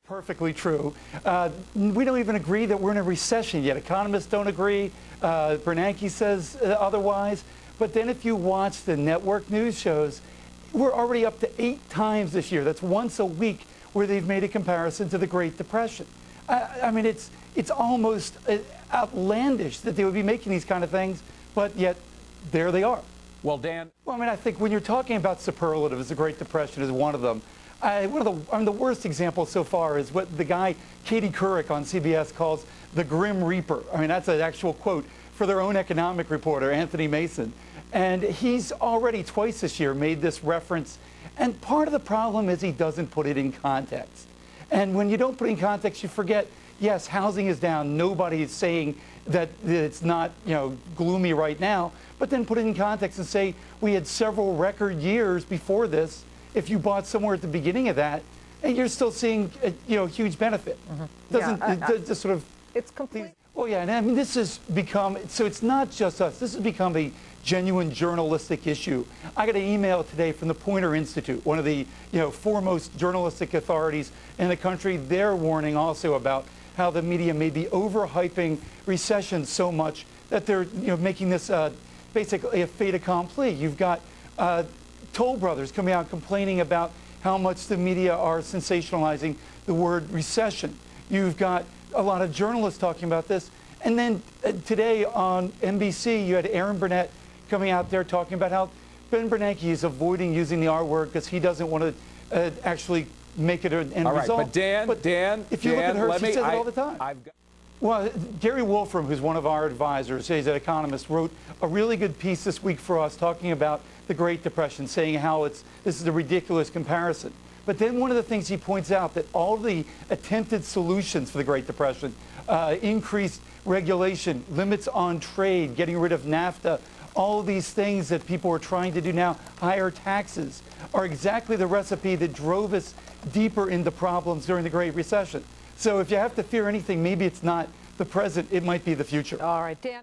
Perfectly true. We don't even agree that we're in a recession yet. Economists don't agree. Bernanke says otherwise. But then if you watch the network news shows, we're already up to 8 times this year. That's once a week where they've made a comparison to the Great Depression. I mean, it's almost outlandish that they would be making these kind of things, but yet there they are. Well, Dan. Well, I mean, I think when you're talking about superlatives, the Great Depression is one of them. The worst example so far is what the guy, Katie Couric on CBS, calls the Grim Reaper. I mean, that's an actual quote for their own economic reporter, Anthony Mason. And he's already twice this year made this reference. And part of the problem is he doesn't put it in context. And when you don't put it in context, you forget, yes, housing is down. Nobody is saying that it's not, gloomy right now. But then put it in context and say, we had several record years before this. If you bought somewhere at the beginning of that, and you're still seeing, huge benefit. Just sort of. It's complete. Well, yeah, and I mean, this has become, so it's not just us. This has become a genuine journalistic issue. I got an email today from the Poynter Institute, one of the, foremost journalistic authorities in the country. They're warning also about how the media may be overhyping recession so much that they're, making this basically a fait accompli. You've got Toll Brothers coming out complaining about how much the media are sensationalizing the word recession. You've got a lot of journalists talking about this. And then today on NBC, you had Aaron Burnett coming out there talking about how Ben Bernanke is avoiding using the R word because he doesn't want to actually make it an end result. All right, but Dan, if you look at her, she says it all the time. Well, Gary Wolfram, who's one of our advisors, he's an economist, wrote a really good piece this week for us talking about the Great Depression, saying how this is a ridiculous comparison. But then one of the things he points out that all the attempted solutions for the Great Depression, increased regulation, limits on trade, getting rid of NAFTA, all of these things that people are trying to do now, higher taxes, are exactly the recipe that drove us deeper into problems during the Great Recession. So if you have to fear anything, maybe it's not the present, it might be the future. All right, Dan.